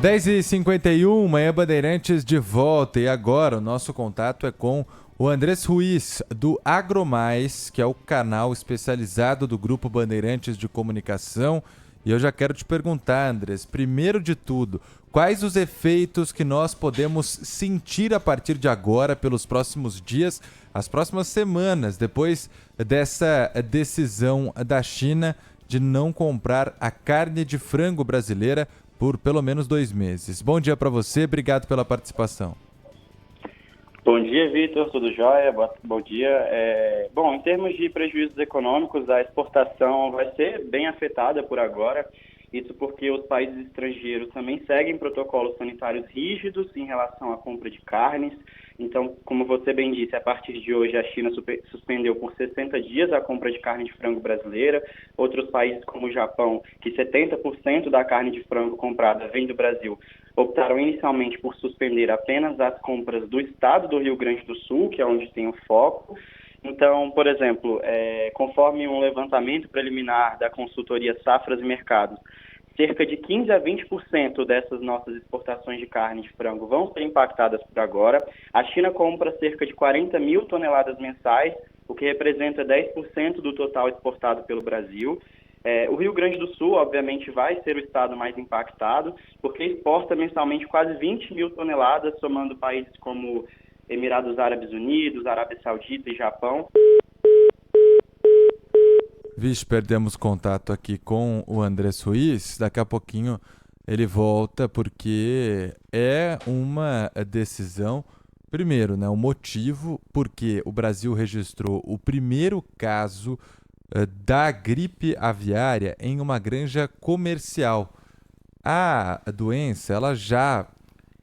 10h51, Manhã Bandeirantes de volta. E agora o nosso contato é com o Andrés Ruiz, do AgroMais, que é o canal especializado do Grupo Bandeirantes de Comunicação. E eu já quero te perguntar, Andrés, primeiro de tudo, quais os efeitos que nós podemos sentir a partir de agora, pelos próximos dias, as próximas semanas, depois dessa decisão da China de não comprar a carne de frango brasileira por pelo menos 2 meses. Bom dia para você, obrigado pela participação. Bom dia, Vitor, tudo jóia? Bom dia. Bom, em termos de prejuízos econômicos, a exportação vai ser bem afetada por agora. Isso porque os países estrangeiros também seguem protocolos sanitários rígidos em relação à compra de carnes. Então, como você bem disse, a partir de hoje a China suspendeu por 60 dias a compra de carne de frango brasileira. Outros países, como o Japão, que 70% da carne de frango comprada vem do Brasil, optaram inicialmente por suspender apenas as compras do estado do Rio Grande do Sul, que é onde tem o foco. Então, por exemplo, conforme um levantamento preliminar da consultoria Safras e Mercados, cerca de 15 a 20% dessas nossas exportações de carne de frango vão ser impactadas por agora. A China compra cerca de 40 mil toneladas mensais, o que representa 10% do total exportado pelo Brasil. O Rio Grande do Sul, obviamente, vai ser o estado mais impactado, porque exporta mensalmente quase 20 mil toneladas, somando países como Emirados Árabes Unidos, Arábia Saudita e Japão. Vixe, perdemos contato aqui com o Andrés Ruiz. Daqui a pouquinho ele volta porque é uma decisão. Primeiro, né, o motivo porque o Brasil registrou o primeiro caso da gripe aviária em uma granja comercial. A doença ela já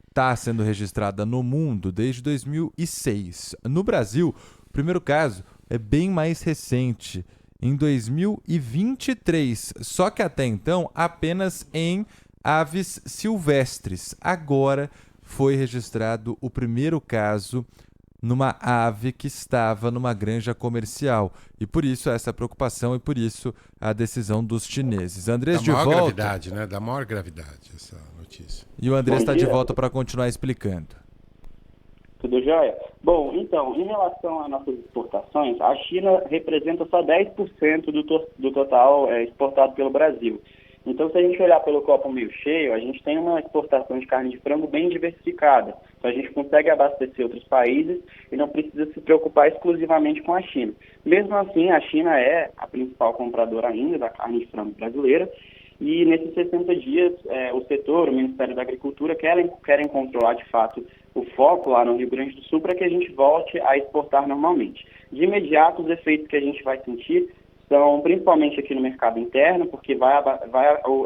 está sendo registrada no mundo desde 2006. No Brasil, o primeiro caso é bem mais recente, em 2023, só que até então apenas em aves silvestres. Agora foi registrado o primeiro caso numa ave que estava numa granja comercial. E por isso essa preocupação e por isso a decisão dos chineses. Andrés de volta. Da maior gravidade, né? Da maior gravidade essa notícia. E o Andrés está de volta para continuar explicando. Tudo jóia? Bom, então, em relação às nossas exportações, a China representa só 10% do total exportado pelo Brasil. Então, se a gente olhar pelo copo meio cheio, a gente tem uma exportação de carne de frango bem diversificada. Então, a gente consegue abastecer outros países e não precisa se preocupar exclusivamente com a China. Mesmo assim, a China é a principal compradora ainda da carne de frango brasileira. E nesses 60 dias, o setor, o Ministério da Agricultura, querem controlar, de fato, o foco lá no Rio Grande do Sul para que a gente volte a exportar normalmente. De imediato, os efeitos que a gente vai sentir são principalmente aqui no mercado interno, porque vai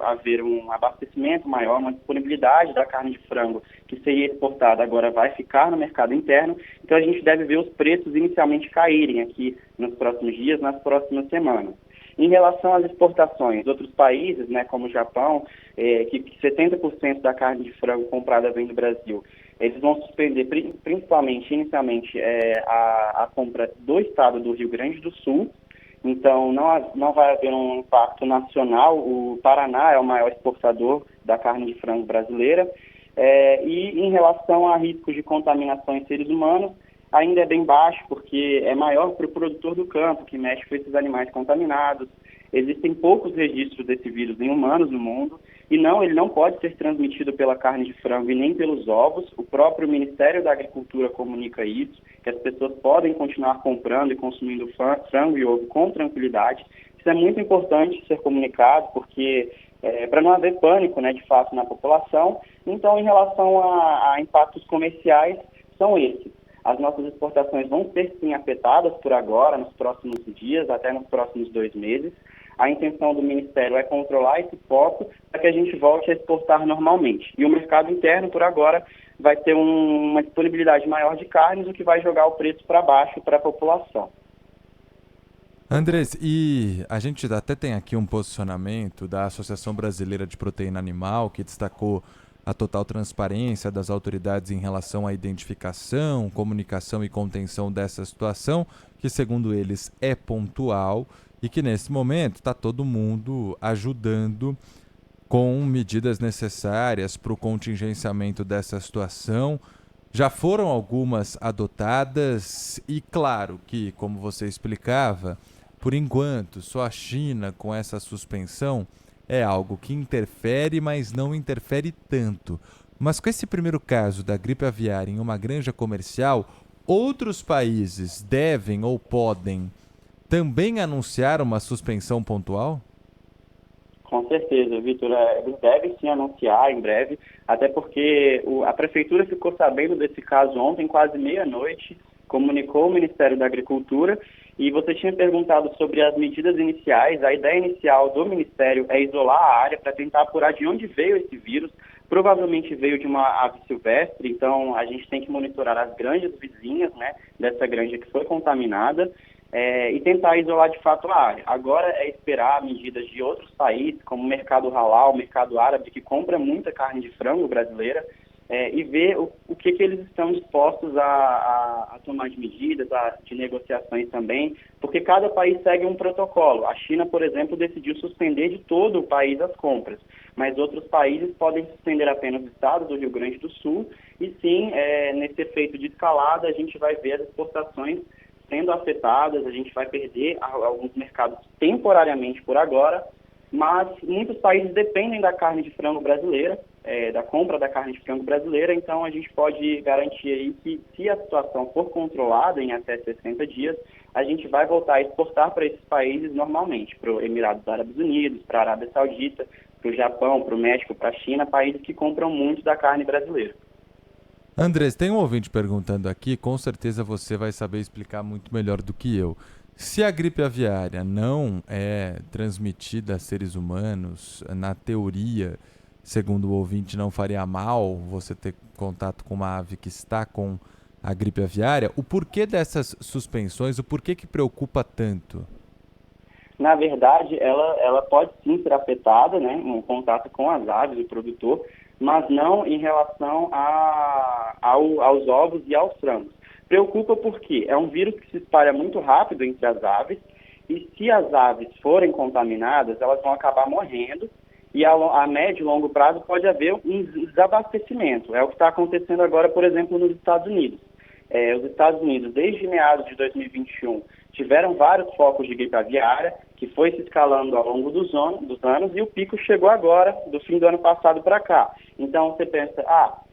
haver um abastecimento maior, uma disponibilidade da carne de frango que seria exportada, agora vai ficar no mercado interno. Então, a gente deve ver os preços inicialmente caírem aqui nos próximos dias, nas próximas semanas. Em relação às exportações, outros países, né, como o Japão, que 70% da carne de frango comprada vem do Brasil, eles vão suspender principalmente, inicialmente, a compra do estado do Rio Grande do Sul. Então, não vai haver um impacto nacional. O Paraná é o maior exportador da carne de frango brasileira. E em relação a riscos de contaminação em seres humanos, ainda é bem baixo, porque é maior para o produtor do campo, que mexe com esses animais contaminados. Existem poucos registros desse vírus em humanos no mundo, e ele não pode ser transmitido pela carne de frango e nem pelos ovos. O próprio Ministério da Agricultura comunica isso, que as pessoas podem continuar comprando e consumindo frango e ovo com tranquilidade. Isso é muito importante ser comunicado, porque para não haver pânico, né, de fato, na população. Então, em relação a impactos comerciais, são esses. As nossas exportações vão ser, sim, afetadas por agora, nos próximos dias, até nos próximos 2 meses. A intenção do Ministério é controlar esse foco para que a gente volte a exportar normalmente. E o mercado interno, por agora, vai ter uma disponibilidade maior de carnes, o que vai jogar o preço para baixo para a população. Andrés, e a gente até tem aqui um posicionamento da Associação Brasileira de Proteína Animal, que destacou a total transparência das autoridades em relação à identificação, comunicação e contenção dessa situação, que segundo eles é pontual e que nesse momento está todo mundo ajudando com medidas necessárias para o contingenciamento dessa situação. Já foram algumas adotadas e, claro, que, como você explicava, por enquanto, só a China com essa suspensão é algo que interfere, mas não interfere tanto. Mas com esse primeiro caso da gripe aviária em uma granja comercial, outros países devem ou podem também anunciar uma suspensão pontual? Com certeza, Vitor. Eles devem sim anunciar em breve, até porque a Prefeitura ficou sabendo desse caso ontem, quase meia-noite, comunicou o Ministério da Agricultura, e você tinha perguntado sobre as medidas iniciais. A ideia inicial do Ministério é isolar a área para tentar apurar de onde veio esse vírus. Provavelmente veio de uma ave silvestre, então a gente tem que monitorar as granjas vizinhas, né, dessa granja que foi contaminada, e tentar isolar de fato a área. Agora é esperar medidas de outros países, como o mercado halal, o mercado árabe, que compra muita carne de frango brasileira, e ver o que eles estão dispostos a tomar de medidas, de negociações também, porque cada país segue um protocolo. A China, por exemplo, decidiu suspender de todo o país as compras, mas outros países podem suspender apenas o estado do Rio Grande do Sul, e sim, nesse efeito de escalada, a gente vai ver as exportações sendo afetadas, a gente vai perder alguns mercados temporariamente por agora, mas muitos países dependem da carne de frango brasileira, da compra da carne de frango brasileira, então a gente pode garantir aí que, se a situação for controlada em até 60 dias, a gente vai voltar a exportar para esses países normalmente, para os Emirados Árabes Unidos, para a Arábia Saudita, para o Japão, para o México, para a China, países que compram muito da carne brasileira. Andrés, tem um ouvinte perguntando aqui, com certeza você vai saber explicar muito melhor do que eu. Se a gripe aviária não é transmitida a seres humanos, na teoria, segundo o ouvinte, não faria mal você ter contato com uma ave que está com a gripe aviária, o porquê dessas suspensões, o porquê que preocupa tanto? Na verdade, ela pode sim ser afetada, né, no contato com as aves, o produtor, mas não em relação aos ovos e aos frangos. Preocupa porque é um vírus que se espalha muito rápido entre as aves, e se as aves forem contaminadas, elas vão acabar morrendo, e a médio e longo prazo pode haver um desabastecimento. É o que está acontecendo agora, por exemplo, nos Estados Unidos. Os Estados Unidos, desde meados de 2021, tiveram vários focos de gripe aviária, que foi se escalando ao longo dos anos, e o pico chegou agora, do fim do ano passado para cá. Então você pensa,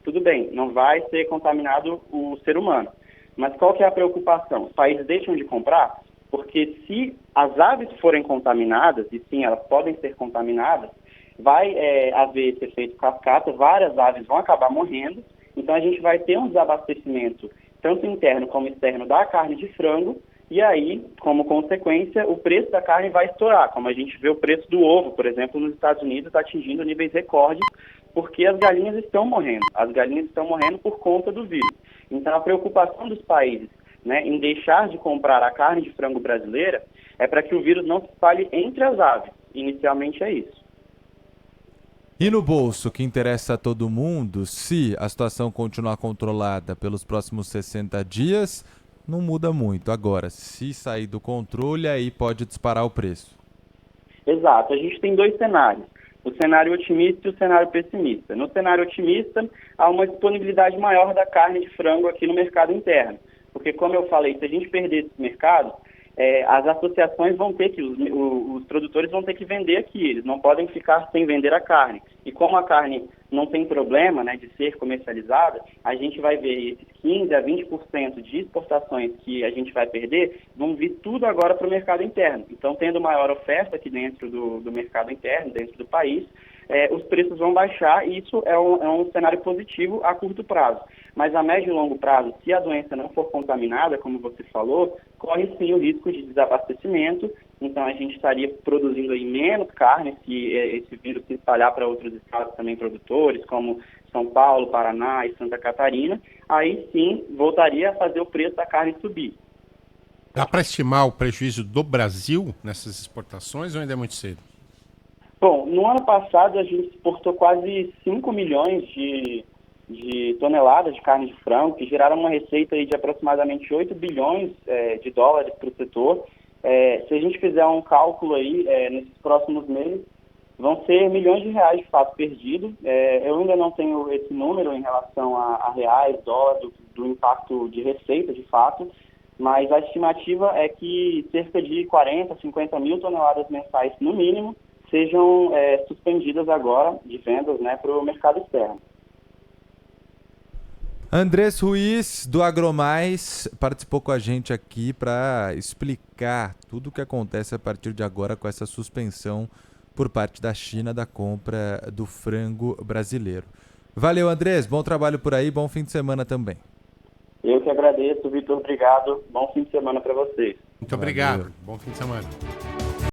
tudo bem, não vai ser contaminado o ser humano. Mas qual que é a preocupação? Os países deixam de comprar, porque se as aves forem contaminadas, e sim, elas podem ser contaminadas, vai haver esse efeito cascata, várias aves vão acabar morrendo, então a gente vai ter um desabastecimento, tanto interno como externo, da carne de frango, e aí, como consequência, o preço da carne vai estourar, como a gente vê o preço do ovo, por exemplo, nos Estados Unidos, atingindo níveis recordes, porque as galinhas estão morrendo por conta do vírus. Então, a preocupação dos países, né, em deixar de comprar a carne de frango brasileira é para que o vírus não se espalhe entre as aves. Inicialmente é isso. E no bolso, que interessa a todo mundo, se a situação continuar controlada pelos próximos 60 dias, não muda muito. Agora, se sair do controle, aí pode disparar o preço. Exato. A gente tem dois cenários. O cenário otimista e o cenário pessimista. No cenário otimista, há uma disponibilidade maior da carne de frango aqui no mercado interno. Porque, como eu falei, se a gente perder esse mercado, as associações vão ter que, os produtores vão ter que vender aqui, eles não podem ficar sem vender a carne. E como a carne não tem problema, né, de ser comercializada, a gente vai ver esses 15% a 20% de exportações que a gente vai perder, vão vir tudo agora para o mercado interno. Então, tendo maior oferta aqui dentro do mercado interno, dentro do país, os preços vão baixar, e isso é um cenário positivo a curto prazo. Mas a médio e longo prazo, se a doença não for contaminada, como você falou, corre sim o risco de desabastecimento. Então a gente estaria produzindo aí menos carne se esse vírus se espalhar para outros estados também produtores, como São Paulo, Paraná e Santa Catarina. Aí sim voltaria a fazer o preço da carne subir. Dá para estimar o prejuízo do Brasil nessas exportações ou ainda é muito cedo? Bom, no ano passado a gente exportou quase 5 milhões de toneladas de carne de frango, que geraram uma receita aí de aproximadamente 8 bilhões de dólares para o setor. Se a gente fizer um cálculo aí nesses próximos meses, vão ser milhões de reais de fato perdidos. Eu ainda não tenho esse número em relação a reais, dólar, do impacto de receita de fato, mas a estimativa é que cerca de 40, 50 mil toneladas mensais, no mínimo, sejam suspendidas agora de vendas, né, para o mercado externo. Andrés Ruiz, do Agromais, participou com a gente aqui para explicar tudo o que acontece a partir de agora com essa suspensão por parte da China da compra do frango brasileiro. Valeu, Andrés. Bom trabalho por aí. Bom fim de semana também. Eu que agradeço, Vitor. Obrigado. Bom fim de semana para vocês. Muito obrigado. Bom fim de semana.